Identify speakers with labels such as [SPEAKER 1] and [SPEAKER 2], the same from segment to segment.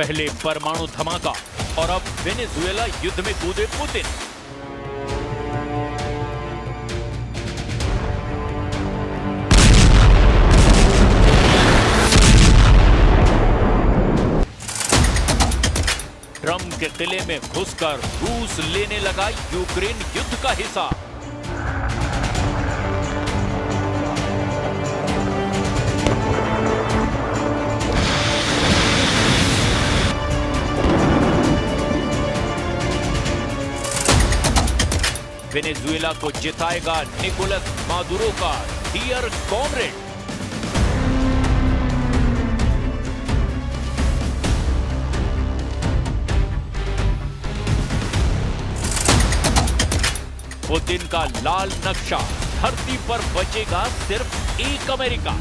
[SPEAKER 1] पहले परमाणु धमाका और अब वेनेजुएला युद्ध में कूदे पुतिन। ट्रंप के किले में घुसकर रूस लेने लगा यूक्रेन युद्ध का हिस्सा। वेनेजुएला को जिताएगा निकोलस मादुरो का डियर कॉमरेड। पुतिन का लाल नक्शा, धरती पर बचेगा सिर्फ एक अमेरिका।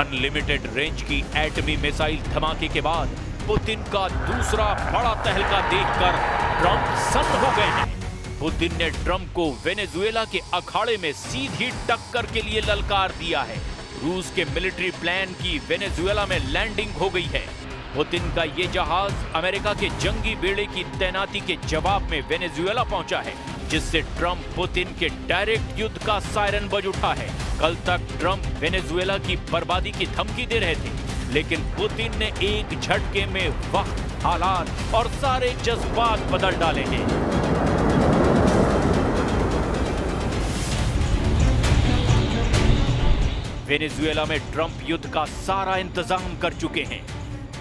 [SPEAKER 1] अनलिमिटेड रेंज की एटमी मिसाइल धमाके के बाद पुतिन का दूसरा बड़ा तहलका देखकर ट्रंप सन्न हो गए हैं। पुतिन ने ट्रंप को वेनेजुएला के अखाड़े में सीधी टक्कर के लिए ललकार दिया है। रूस के मिलिट्री प्लान की वेनेजुएला में लैंडिंग हो गई है। पुतिन का ये जहाज अमेरिका के जंगी बेड़े की तैनाती के जवाब में वेनेजुएला पहुंचा है, जिससे ट्रंप पुतिन के डायरेक्ट युद्ध का सायरन बज उठा है। कल तक ट्रंप वेनेजुएला की बर्बादी की धमकी दे रहे थे, लेकिन पुतिन ने एक झटके में वक्त, हालात और सारे जज्बात बदल डाले हैं। वेनेजुएला में ट्रंप युद्ध का सारा इंतजाम कर चुके हैं।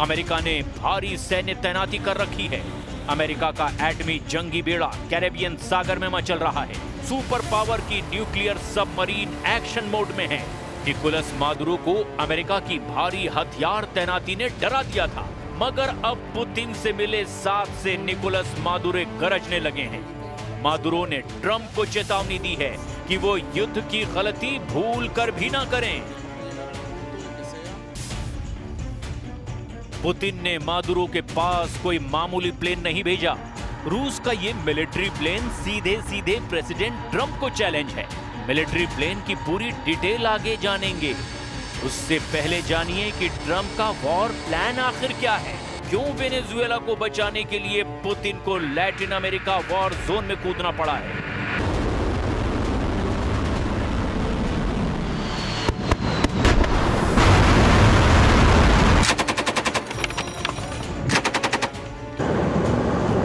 [SPEAKER 1] अमेरिका ने भारी सैन्य तैनाती कर रखी है। अमेरिका का एटमी जंगी बेड़ा कैरेबियन सागर में मचल रहा है। सुपर पावर की न्यूक्लियर सबमरीन एक्शन मोड में है। निकोलस मादुरो को अमेरिका की भारी हथियार तैनाती ने डरा दिया था, मगर अब पुतिन से मिले साथ से निकोलस मादुरो गरजने लगे हैं। मादुरो ने ट्रंप को चेतावनी दी है कि वो युद्ध की गलती भूल कर भी ना करें। पुतिन ने मादुरो के पास कोई मामूली प्लेन नहीं भेजा। रूस का ये मिलिट्री प्लेन सीधे सीधे प्रेसिडेंट ट्रंप को चैलेंज है। मिलिट्री प्लेन की पूरी डिटेल आगे जानेंगे। उससे पहले जानिए कि ट्रंप का वॉर प्लान आखिर क्या है। क्यों वेनेजुएला को बचाने के लिए पुतिन को लैटिन अमेरिका वॉर जोन में कूदना पड़ा है।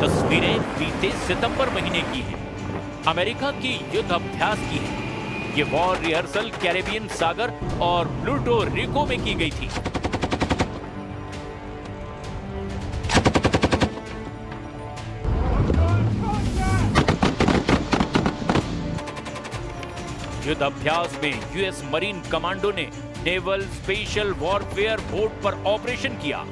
[SPEAKER 1] तस्वीरें बीते सितंबर महीने की हैं। अमेरिका की युद्ध अभ्यास की है। ये वॉर रिहर्सल कैरेबियन सागर और प्लूटो रिको में की गई थी। युद्ध अभ्यास में यूएस मरीन कमांडो ने नेवल स्पेशल वॉरफेयर बोट पर ऑपरेशन किया।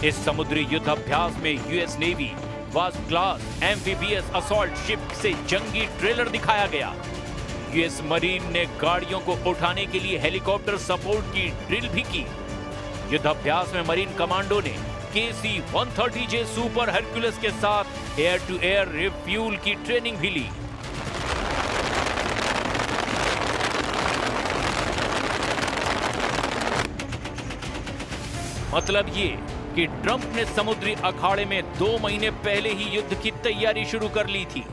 [SPEAKER 1] इस समुद्री युद्ध अभ्यास में US navy wasp class amphibious assault ship से जंगी ट्रेलर दिखाया गया। यूएस मरीन ने गाड़ियों को उठाने के लिए हेलीकॉप्टर सपोर्ट की ड्रिल भी की। युद्ध अभ्यास में मरीन कमांडो ने KC-130J सुपर हरक्यूलिस के साथ एयर टू एयर रिफ्यूल की ट्रेनिंग भी ली। मतलब ये कि ट्रंप ने समुद्री अखाड़े में 2 महीने पहले ही युद्ध की तैयारी शुरू कर ली थी।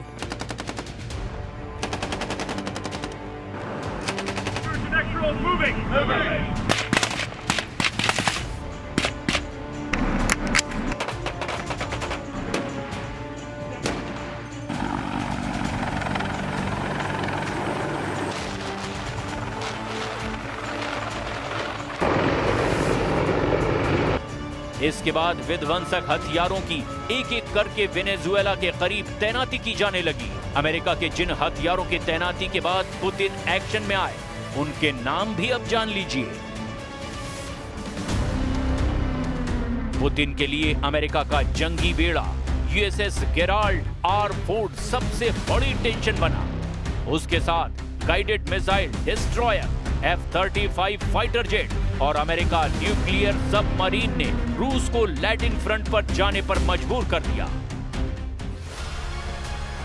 [SPEAKER 1] इसके बाद विध्वंसक हथियारों की एक एक करके वेनेजुएला के करीब तैनाती की जाने लगी। अमेरिका के जिन हथियारों की तैनाती के बाद पुतिन एक्शन में आए, उनके नाम भी अब जान लीजिए। पुतिन के लिए अमेरिका का जंगी बेड़ा यूएसएस गेराल्ड आर फोर्ड सबसे बड़ी टेंशन बना। उसके साथ guided missile destroyer F-35 fighter jet और अमेरिका न्यूक्लियर सबमरीन ने रूस को लैटिन फ्रंट पर जाने पर मजबूर कर दिया।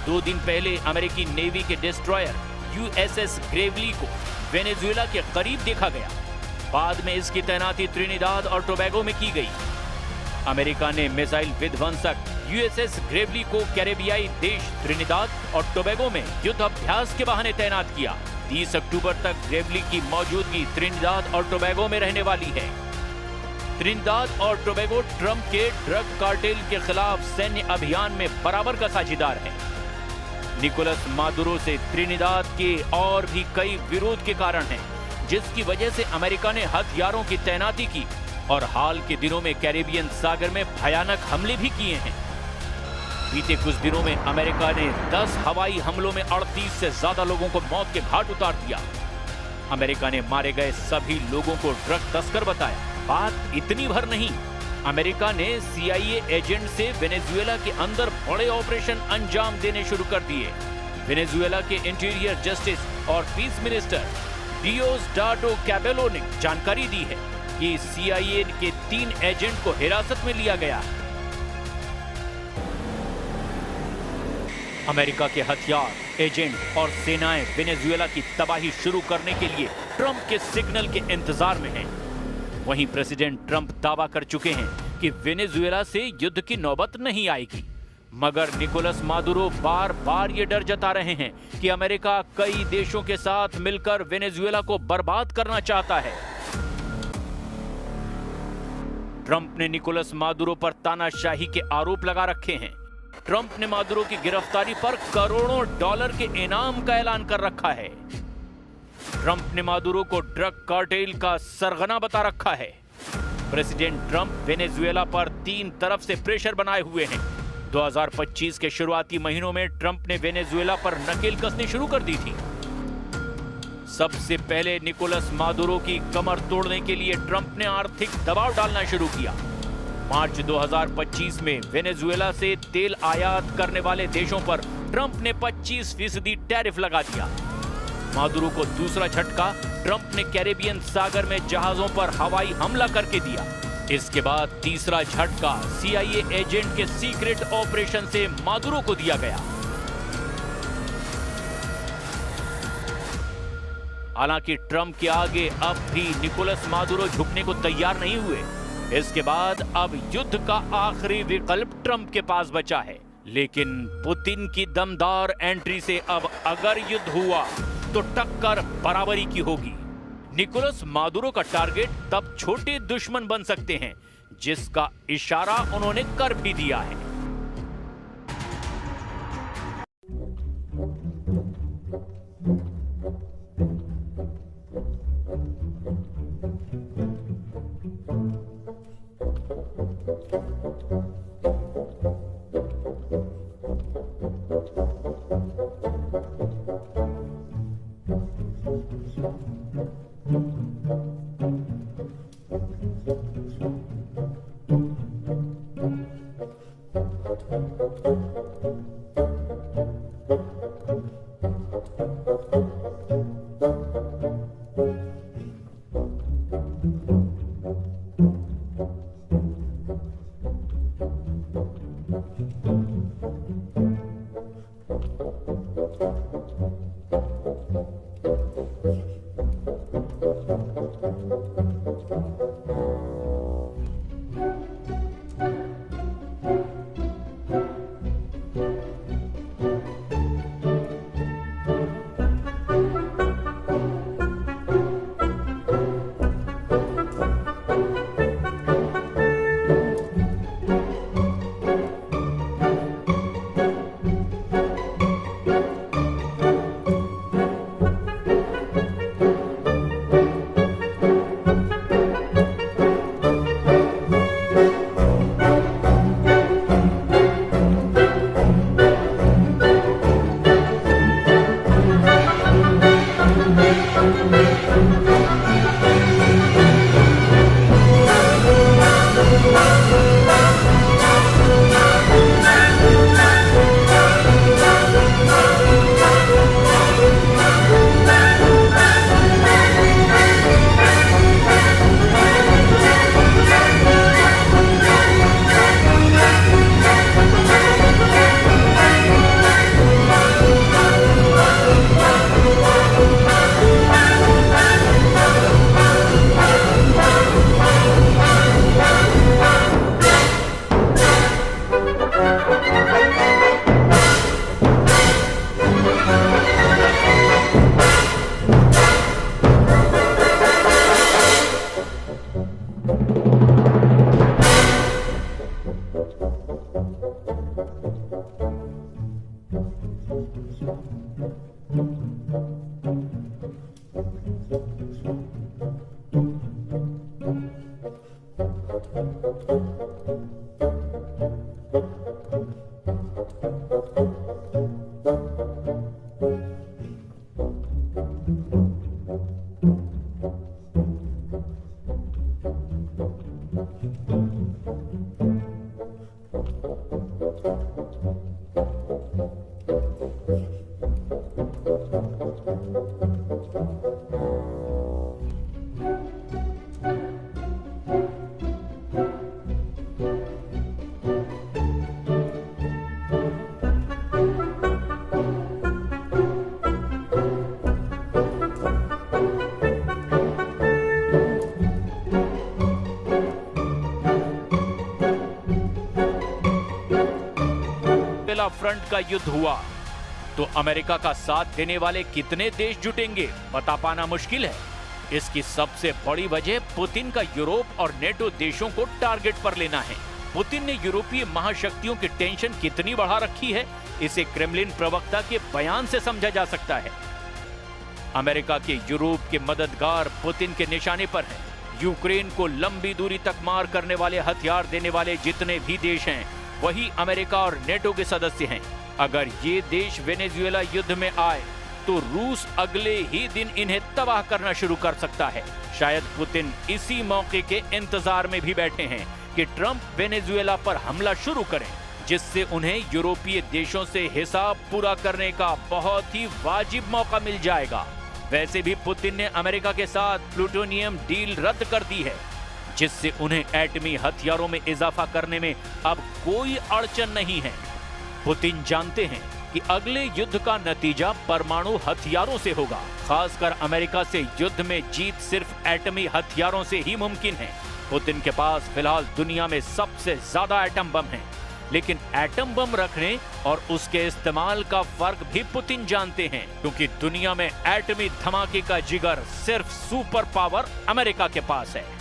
[SPEAKER 1] 2 दिन पहले अमेरिकी नेवी के डिस्ट्रॉयर USS ग्रेवली को वेनेजुएला के करीब देखा गया। बाद में इसकी तैनाती त्रिनिदाद और टोबैगो में की गई। अमेरिका ने मिसाइल विध्वंसक यूएसएस ग्रेवली को कैरेबियाई देश त्रिनिदाद और टोबैगो में युद्ध अभ्यास के बहाने तैनात किया। 30 अक्टूबर तक ग्रेवली की मौजूदगी त्रिनिदाद और टोबैगो में रहने वाली है। त्रिनिदाद और टोबैगो ट्रंप के ड्रग कार्टेल के खिलाफ सैन्य अभियान में बराबर का साझेदार है। निकोलस मादुरो से त्रिनिदाद के और भी कई विरोध के कारण हैं, जिसकी वजह से अमेरिका ने हथियारों की तैनाती की और हाल के दिनों में कैरेबियन सागर में भयानक हमले भी किए हैं। बीते कुछ दिनों में अमेरिका ने 10 हवाई हमलों में 38 से ज्यादा लोगों को मौत के घाट उतार दिया। अमेरिका ने मारे गए सभी लोगों को ड्रग तस्कर बताया। बात इतनी भर नहीं, अमेरिका ने CIA एजेंट से वेनेजुएला के अंदर बड़े ऑपरेशन अंजाम देने शुरू कर दिए। वेनेजुएला के इंटीरियर जस्टिस और पीस मिनिस्टर डियोस्डाडो कैबेलो ने जानकारी दी है कि CIA के 3 एजेंट को हिरासत में लिया गया। अमेरिका के हथियार, एजेंट और सेनाएं वेनेजुएला की तबाही शुरू करने के लिए ट्रंप के सिग्नल के इंतजार में हैं। वहीं प्रेसिडेंट ट्रंप दावा कर चुके हैं कि वेनेजुएला से युद्ध की नौबत नहीं आएगी, मगर निकोलस मादुरो बार बार ये डर जता रहे हैं कि अमेरिका कई देशों के साथ मिलकर वेनेजुएला को बर्बाद करना चाहता है। ट्रंप ने निकोलस मादुरो पर तानाशाही के आरोप लगा रखे हैं। ट्रंप ने मादुरो की गिरफ्तारी पर करोड़ों डॉलर के इनाम का ऐलान कर रखा है। ट्रंप ने मादुरो को ड्रग कार्टेल का सरगना बता रखा है। प्रेसिडेंट ट्रंप वेनेजुएला पर 3 तरफ से प्रेशर बनाए हुए हैं। 2025 के शुरुआती महीनों में ट्रंप ने वेनेजुएला पर नकेल कसनी शुरू कर दी थी। सबसे पहले निकोलस मादुरो की कमर तोड़ने के लिए ट्रंप ने आर्थिक दबाव डालना शुरू किया। मार्च 2025 में वेनेजुएला से तेल आयात करने वाले देशों पर ट्रंप ने 25% टैरिफ लगा दिया। मादुरो को दूसरा झटका ट्रंप ने कैरेबियन सागर में जहाजों पर हवाई हमला करके दिया। इसके बाद तीसरा झटका CIA एजेंट के सीक्रेट ऑपरेशन से मादुरो को दिया गया। हालांकि ट्रंप के आगे अब भी निकोलस मादुरो झुकने को तैयार नहीं हुए। इसके बाद अब युद्ध का आखिरी विकल्प ट्रंप के पास बचा है। लेकिन पुतिन की दमदार एंट्री से अब अगर युद्ध हुआ तो टक्कर बराबरी की होगी। निकोलस मादुरो का टारगेट तब छोटे दुश्मन बन सकते हैं, जिसका इशारा उन्होंने कर भी दिया है। फ्रंट का युद्ध हुआ तो अमेरिका का साथ देने वाले कितने देश जुटेंगे बता पाना मुश्किल है। इसकी सबसे बड़ी वजह पुतिन का यूरोप और नेटो देशों को टारगेट पर लेना है। पुतिन ने यूरोपीय महाशक्तियों की टेंशन कितनी बढ़ा रखी है, इसे क्रेमलिन प्रवक्ता के बयान से समझा जा सकता है। अमेरिका के यूरोप के मददगार पुतिन के निशाने पर हैं। यूक्रेन को लंबी दूरी तक मार करने वाले हथियार देने वाले जितने भी देश हैं वही अमेरिका और नेटो के सदस्य हैं। अगर ये देश वेनेजुएला युद्ध में आए तो रूस अगले ही दिन इन्हें तबाह करना शुरू कर सकता है। शायद पुतिन इसी मौके के इंतजार में भी बैठे हैं कि ट्रंप वेनेजुएला पर हमला शुरू करें, जिससे उन्हें यूरोपीय देशों से हिसाब पूरा करने का बहुत ही वाजिब मौका मिल जाएगा। वैसे भी पुतिन ने अमेरिका के साथ प्लूटोनियम डील रद्द कर दी है, जिससे उन्हें एटमी हथियारों में इजाफा करने में अब कोई अड़चन नहीं है। पुतिन जानते हैं कि अगले युद्ध का नतीजा परमाणु हथियारों से होगा। खासकर अमेरिका से युद्ध में जीत सिर्फ एटमी हथियारों से ही मुमकिन है। पुतिन के पास फिलहाल दुनिया में सबसे ज्यादा एटम बम हैं, लेकिन एटम बम रखने और उसके इस्तेमाल का फर्क भी पुतिन जानते हैं, क्योंकि दुनिया में एटमी धमाके का जिगर सिर्फ सुपर पावर अमेरिका के पास है।